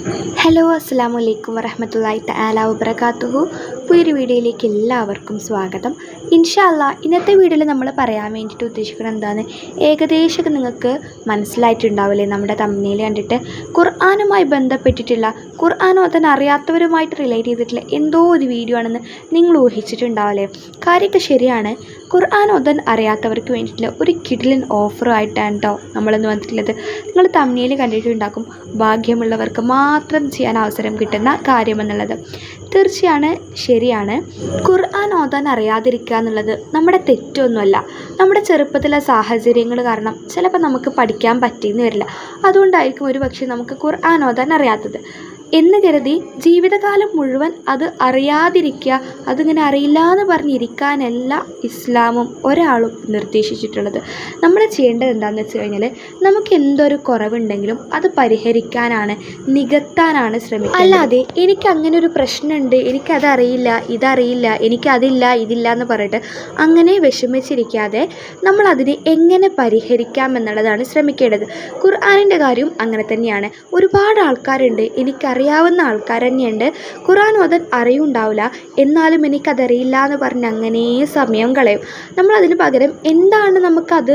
Hello അസ്സാം വലൈക്കും വറഹമത്തല്ലാഹി തആല വബറകാതുഹു. പുതിയൊരു വീഡിയോയിലേക്ക് എല്ലാവർക്കും സ്വാഗതം. ഇൻഷാ അല്ലാഹ് ഇന്നത്തെ വീഡിയോയിൽ നമ്മൾ പറയാൻ വേണ്ടിയിട്ട് ഉദ്ദേശിക്കുന്നത് എന്താണ്, ഏകദേശം നിങ്ങൾക്ക് മനസ്സിലായിട്ടുണ്ടാവില്ലേ നമ്മുടെ തംബ്നെയിൽ കണ്ടിട്ട്. ഖുർആനുമായി ബന്ധപ്പെട്ടിട്ടുള്ള, ഖുർആൻ ഓതാൻ അറിയാത്തവരുമായിട്ട് റിലേറ്റ് ചെയ്തിട്ടുള്ള എന്തോ ഒരു വീഡിയോ ആണെന്ന് നിങ്ങൾ ഊഹിച്ചിട്ടുണ്ടാവില്ലേ. കാര്യമൊക്കെ ശരിയാണ്. ഖുർആൻ ഓതാൻ അറിയാത്തവർക്ക് വേണ്ടിയിട്ടുള്ള ഒരു കിടിലൻ ഓഫറുമായിട്ടാണ് കേട്ടോ നമ്മളിന്ന് വന്നിട്ടുള്ളത്. നിങ്ങൾ തംബ്നെയിൽ കണ്ടിട്ടുണ്ടാക്കും ഭാഗ്യമുള്ളവർക്ക് മാത്രം ചെയ്യാൻ അവസരം കിട്ടുന്ന കാര്യമെന്നുള്ളത്. തീർച്ചയാണ്, ശരിയാണ്. ഖുർആൻ ഓതാൻ അറിയാതിരിക്കുക എന്നുള്ളത് നമ്മുടെ തെറ്റൊന്നുമല്ല. നമ്മുടെ ചെറുപ്പത്തിലെ സാഹചര്യങ്ങൾ കാരണം ചിലപ്പോൾ നമുക്ക് പഠിക്കാൻ പറ്റിയെന്ന് വരില്ല. അതുകൊണ്ടായിരിക്കും ഒരു പക്ഷേ നമുക്ക് ഖുർആൻ ഓതാൻ അറിയാത്തത് എന്ന് കരുതി ജീവിതകാലം മുഴുവൻ അത് അറിയാതിരിക്കുക, അതിങ്ങനെ അറിയില്ല എന്ന് പറഞ്ഞിരിക്കാനല്ല ഇസ്ലാമും ഒരാളും നിർദ്ദേശിച്ചിട്ടുള്ളത്. നമ്മൾ ചെയ്യേണ്ടത് എന്താണെന്ന് വെച്ച് കഴിഞ്ഞാൽ, നമുക്ക് എന്തൊരു കുറവുണ്ടെങ്കിലും അത് പരിഹരിക്കാനാണ്, നികത്താനാണ് ശ്രമിക്കുക. അല്ലാതെ എനിക്കങ്ങനെ ഒരു പ്രശ്നമുണ്ട്, എനിക്കതറിയില്ല, ഇതറിയില്ല, എനിക്കതില്ല, ഇതില്ല എന്ന് പറഞ്ഞിട്ട് അങ്ങനെ വിഷമിച്ചിരിക്കാതെ നമ്മളതിനെ എങ്ങനെ പരിഹരിക്കാം എന്നുള്ളതാണ് ശ്രമിക്കേണ്ടത്. ഖുർആനിൻ്റെ കാര്യം അങ്ങനെ തന്നെയാണ്. ഒരുപാട് ആൾക്കാരുണ്ട്, അറിയാവുന്ന ആൾക്കാർ തന്നെയുണ്ട്, ഖുർആൻ ഓതാൻ അറിയുണ്ടാവില്ല, എന്നാലും എനിക്കതറിയില്ല എന്ന് പറഞ്ഞ് അങ്ങനെ സമയം കളയും. നമ്മളതിന് പകരം എന്താണ് നമുക്കത്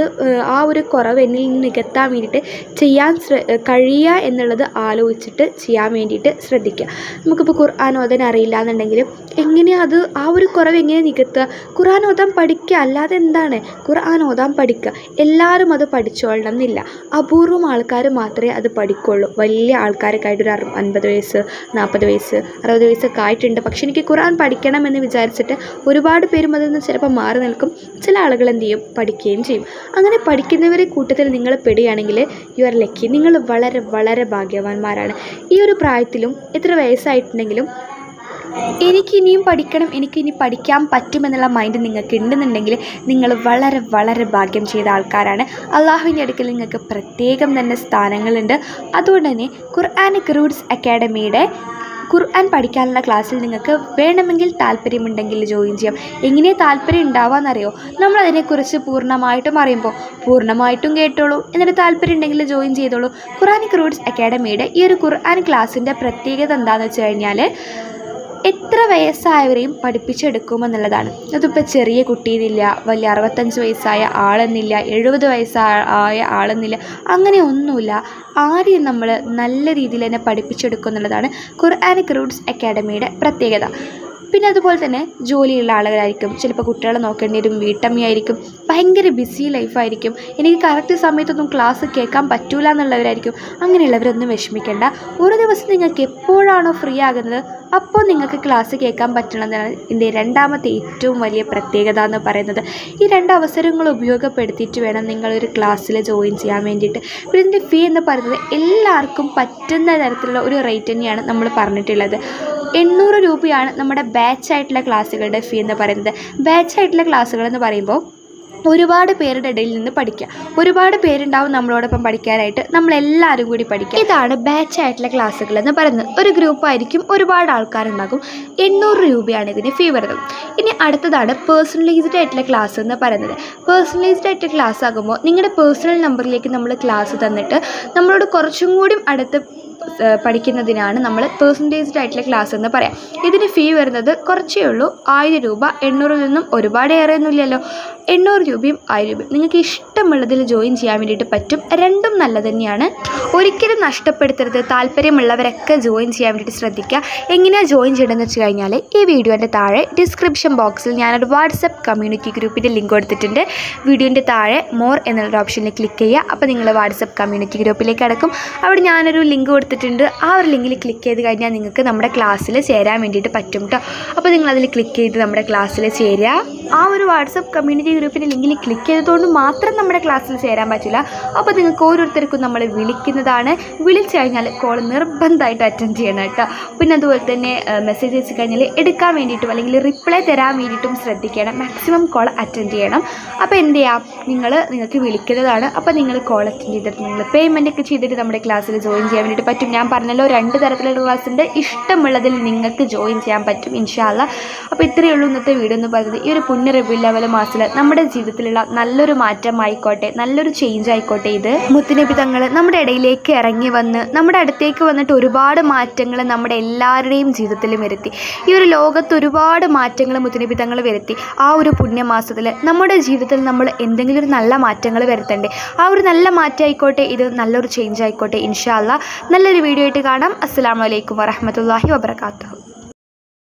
ആ ഒരു കുറവ് എന്നിൽ നിന്ന് നികത്താൻ വേണ്ടിയിട്ട് ചെയ്യാൻ കഴിയുക എന്നുള്ളത് ആലോചിച്ചിട്ട് ചെയ്യാൻ വേണ്ടിയിട്ട് ശ്രദ്ധിക്കുക. നമുക്കിപ്പോൾ ഖുർആൻ ഓതാൻ അറിയില്ല എന്നുണ്ടെങ്കിലും എങ്ങനെയാണ് അത്, ആ ഒരു കുറവ് എങ്ങനെ നികത്തുക? ഖുർആൻ ഓതാൻ പഠിക്കുക, അല്ലാതെ എന്താണ്, ഖുർആൻ ഓതാൻ പഠിക്കുക. എല്ലാവരും അത് പഠിച്ചോളണം എന്നില്ല, അപൂർവം ആൾക്കാർ മാത്രമേ അത് പഠിക്കുള്ളൂ. വലിയ ആൾക്കാരൊക്കെ ആയിട്ട് ഒരു 50 വയസ്സ്, 40 വയസ്സ്, 60 വയസ്സൊക്കെ ആയിട്ടുണ്ട്, പക്ഷെ എനിക്ക് ഖുർആൻ പഠിക്കണമെന്ന് വിചാരിച്ചിട്ട് ഒരുപാട് പേരും അതിൽ നിന്ന് ചിലപ്പോൾ മാറി നിൽക്കും. ചില ആളുകൾ എന്ത് ചെയ്യും, പഠിക്കുകയും ചെയ്യും. അങ്ങനെ പഠിക്കുന്നവരെ കൂട്ടത്തിൽ നിങ്ങൾ പെടുകയാണെങ്കിൽ യു ആർ ലക്കി, നിങ്ങൾ വളരെ വളരെ ഭാഗ്യവാന്മാരാണ്. ഈ ഒരു പ്രായത്തിലും എത്ര വയസ്സായിട്ടുണ്ടെങ്കിലും എനിക്കിനിയും പഠിക്കണം, എനിക്കിനി പഠിക്കാൻ പറ്റുമെന്നുള്ള മൈൻഡ് നിങ്ങൾക്ക് ഉണ്ടെന്നുണ്ടെങ്കിൽ നിങ്ങൾ വളരെ വളരെ ഭാഗ്യം ചെയ്ത ആൾക്കാരാണ്. അള്ളാഹുവിൻ്റെ അടുക്കൽ നിങ്ങൾക്ക് പ്രത്യേകം തന്നെ സ്ഥാനങ്ങളുണ്ട്. അതുകൊണ്ട് തന്നെ ഖുർആനിക് റൂട്ട്സ് അക്കാഡമിയുടെ ഖുർആൻ പഠിക്കാനുള്ള ക്ലാസ്സിൽ നിങ്ങൾക്ക് വേണമെങ്കിൽ താല്പര്യമുണ്ടെങ്കിൽ ജോയിൻ ചെയ്യാം. എങ്ങനെ താല്പര്യം ഉണ്ടാവാമെന്നറിയോ, നമ്മളതിനെക്കുറിച്ച് പൂർണ്ണമായിട്ടും അറിയുമ്പോൾ പൂർണ്ണമായിട്ടും കേട്ടോളൂ, എന്നിട്ട് താല്പര്യം ഉണ്ടെങ്കിൽ ജോയിൻ ചെയ്തോളൂ. ഖുർആനിക് റൂട്ട്സ് അക്കാഡമിയുടെ ഈ ഒരു ഖുർആൻ ക്ലാസ്സിൻ്റെ പ്രത്യേകത എന്താണെന്ന് വെച്ച് കഴിഞ്ഞാൽ, എത്ര വയസ്സായവരെയും പഠിപ്പിച്ചെടുക്കുമെന്നുള്ളതാണ്. അതിപ്പോൾ ചെറിയ കുട്ടിയെന്നില്ല, വലിയ 65 വയസ്സായ ആളെന്നില്ല, 70 വയസ്സായ ആളെന്നില്ല, അങ്ങനെ ഒന്നുമില്ല. ആരെയും നമ്മൾ നല്ല രീതിയിൽ തന്നെ പഠിപ്പിച്ചെടുക്കും എന്നുള്ളതാണ് ഖുർആനിക് റൂട്ട്സ് അക്കാഡമിയുടെ പ്രത്യേകത. പിന്നെ അതുപോലെ തന്നെ ജോലിയുള്ള ആളുകളായിരിക്കും, ചിലപ്പോൾ കുട്ടികളെ നോക്കേണ്ടി വരും, വീട്ടമ്മയായിരിക്കും, ഭയങ്കര ബിസി ലൈഫായിരിക്കും, എനിക്ക് കറക്റ്റ് സമയത്തൊന്നും ക്ലാസ് കേൾക്കാൻ പറ്റൂല എന്നുള്ളവരായിരിക്കും. അങ്ങനെയുള്ളവരൊന്നും വിഷമിക്കേണ്ട. ഒരു ദിവസം നിങ്ങൾക്ക് എപ്പോഴാണോ ഫ്രീ ആകുന്നത് അപ്പോൾ നിങ്ങൾക്ക് ക്ലാസ് കേൾക്കാൻ പറ്റണമെന്നാണ് ഇതിൻ്റെ രണ്ടാമത്തെ ഏറ്റവും വലിയ പ്രത്യേകത എന്ന് പറയുന്നത്. ഈ 2 അവസരങ്ങൾ ഉപയോഗപ്പെടുത്തിയിട്ട് വേണം നിങ്ങളൊരു ക്ലാസ്സിൽ ജോയിൻ ചെയ്യാൻ വേണ്ടിയിട്ട്. പിന്നെ ഇതിൻ്റെ ഫീ എന്ന് പറയുന്നത് എല്ലാവർക്കും പറ്റുന്ന തരത്തിലുള്ള ഒരു റേറ്റ് തന്നെയാണ് നമ്മൾ പറഞ്ഞിട്ടുള്ളത്. 800 രൂപയാണ് നമ്മുടെ ബാച്ചായിട്ടുള്ള ക്ലാസ്സുകളുടെ ഫീ എന്ന് പറയുന്നത്. ബാച്ചായിട്ടുള്ള ക്ലാസ്സുകൾ എന്ന് പറയുമ്പോൾ ഒരുപാട് പേരുടെ ഇടയിൽ നിന്ന് പഠിക്കുക, ഒരുപാട് പേരുണ്ടാവും നമ്മളോടൊപ്പം പഠിക്കാനായിട്ട്, നമ്മളെല്ലാവരും കൂടി പഠിക്കുക. ഇതാണ് ബാച്ചായിട്ടുള്ള ക്ലാസ്സുകൾ എന്ന് പറയുന്നത്. ഒരു ഗ്രൂപ്പായിരിക്കും, ഒരുപാട് ആൾക്കാരുണ്ടാകും. 800 രൂപയാണ് ഇതിന് ഫീ വരുന്നത്. ഇനി അടുത്തതാണ് പേഴ്സണലൈസ്ഡ് ആയിട്ടുള്ള ക്ലാസ് എന്ന് പറയുന്നത്. പേഴ്സണലൈസ്ഡ് ആയിട്ടുള്ള ക്ലാസ് ആകുമ്പോൾ നിങ്ങളുടെ പേഴ്സണൽ നമ്പറിലേക്ക് നമ്മൾ ക്ലാസ് തന്നിട്ട് നമ്മളോട് കുറച്ചും കൂടി അടുത്ത് പഠിക്കുന്നതിനാണ് നമ്മൾ പേഴ്സണലൈസ്ഡ് ആയിട്ടുള്ള ക്ലാസ് എന്ന് പറയാം. ഇതിന് ഫീ വരുന്നത് കുറച്ചേ ഉള്ളൂ, 1000 രൂപ. 800 നിന്നും ഒരുപാട് ഏറെയൊന്നുമില്ലല്ലോ. 800 രൂപയും 1000 രൂപയും നിങ്ങൾക്ക് ഇഷ്ടമുള്ളതിൽ ജോയിൻ ചെയ്യാൻ വേണ്ടിയിട്ട് പറ്റും. രണ്ടും നല്ലത് തന്നെയാണ്, ഒരിക്കലും നഷ്ടപ്പെടുത്തരുത്. താല്പര്യമുള്ളവരൊക്കെ ജോയിൻ ചെയ്യാൻ വേണ്ടിയിട്ട് ശ്രദ്ധിക്കുക. എങ്ങനെയാണ് ജോയിൻ ചെയ്യേണ്ടതെന്ന് വെച്ച് കഴിഞ്ഞാൽ, ഈ വീഡിയോൻ്റെ താഴെ ഡിസ്ക്രിപ്ഷൻ ബോക്സിൽ ഞാനൊരു വാട്സപ്പ് കമ്മ്യൂണിറ്റി ഗ്രൂപ്പിൻ്റെ ലിങ്ക് കൊടുത്തിട്ടുണ്ട്. വീഡിയോൻ്റെ താഴെ മോർ എന്നുള്ളൊരു ഓപ്ഷനിൽ ക്ലിക്ക് ചെയ്യുക, അപ്പോൾ നിങ്ങൾ വാട്സപ്പ് കമ്മ്യൂണിറ്റി ഗ്രൂപ്പിലേക്ക് അടക്കും. അവിടെ ഞാനൊരു ലിങ്ക് കൊടുത്തിട്ടുണ്ട്. ആ ഒരു ലിങ്കിൽ ക്ലിക്ക് ചെയ്ത് കഴിഞ്ഞാൽ നിങ്ങൾക്ക് നമ്മുടെ ക്ലാസ്സിൽ ചേരാൻ വേണ്ടിയിട്ട് പറ്റും കേട്ടോ. അപ്പോൾ നിങ്ങളതിൽ ക്ലിക്ക് ചെയ്ത് നമ്മുടെ ക്ലാസ്സിൽ ചേരുക. ആ ഒരു വാട്സപ്പ് കമ്മ്യൂണിറ്റി ഗ്രൂപ്പിൻ്റെ ലിങ്കിൽ ക്ലിക്ക് ചെയ്തതുകൊണ്ട് മാത്രം നമ്മുടെ ക്ലാസ്സിൽ ചേരാൻ പറ്റില്ല. അപ്പോൾ നിങ്ങൾക്ക് ഓരോരുത്തർക്കും നമ്മൾ വിളിക്കുന്നതാണ്. വിളിച്ചു കഴിഞ്ഞാൽ കോൾ നിർബന്ധമായിട്ട് അറ്റൻഡ് ചെയ്യണം കേട്ടോ. പിന്നെ അതുപോലെ തന്നെ മെസ്സേജ് അയച്ചു കഴിഞ്ഞാൽ എടുക്കാൻ വേണ്ടിയിട്ടും അല്ലെങ്കിൽ റിപ്ലൈ തരാൻ വേണ്ടിയിട്ടും ശ്രദ്ധിക്കണം. മാക്സിമം കോൾ അറ്റൻഡ് ചെയ്യണം. അപ്പോൾ എന്ത് ചെയ്യാം, നിങ്ങൾക്ക് വിളിക്കുന്നതാണ്. അപ്പോൾ നിങ്ങൾ കോൾ അറ്റൻഡ് ചെയ്തിട്ട് നിങ്ങൾ പേയ്മെൻ്റ് ഒക്കെ ചെയ്തിട്ട് നമ്മുടെ ക്ലാസ്സിൽ ജോയിൻ ചെയ്യാൻ വേണ്ടിയിട്ട് പറ്റും. ഞാൻ പറഞ്ഞല്ലോ 2 തരത്തിലുള്ള ക്ലാസ് ഉണ്ട്. ഇഷ്ടമുള്ളതിൽ നിങ്ങൾക്ക് ജോയിൻ ചെയ്യാൻ പറ്റും ഇൻഷാ അല്ലാ. അപ്പോൾ ഇത്രയേ ഉള്ളൂ ഇന്നത്തെ വീഡിയോ എന്ന് പറയുന്നത്. ഈ ഒരു പുണ്യ റബീഉൽ അവ്വൽ മാസത്തിൽ നമ്മുടെ ജീവിതത്തിലുള്ള നല്ലൊരു മാറ്റം ആയിക്കോട്ടെ, നല്ലൊരു ചേഞ്ച് ആയിക്കോട്ടെ. ഇത് മുത്തുനബി തങ്ങൾ നമ്മുടെ ഇടയിലേക്ക് ഇറങ്ങി വന്ന് നമ്മുടെ അടുത്തേക്ക് വന്നിട്ട് ഒരുപാട് മാറ്റങ്ങൾ നമ്മുടെ എല്ലാവരുടെയും ജീവിതത്തിലും വരുത്തി. ഈ ഒരു ലോകത്ത് ഒരുപാട് മാറ്റങ്ങൾ മുത്തുനബി തങ്ങൾ വരുത്തി. ആ ഒരു പുണ്യമാസത്തിൽ നമ്മുടെ ജീവിതത്തിൽ നമ്മൾ എന്തെങ്കിലും ഒരു നല്ല മാറ്റങ്ങൾ വരുത്തണ്ടേ? ആ ഒരു നല്ല മാറ്റം ആയിക്കോട്ടെ, ഇത് നല്ലൊരു ചേഞ്ച് ആയിക്കോട്ടെ ഇൻഷാ അല്ലാ. നല്ലൊരു വീഡിയോ ആയിട്ട് കാണാം. അസ്സലാമു അലൈക്കും വറഹ്മത്തുള്ളാഹി വബറകാതുഹു.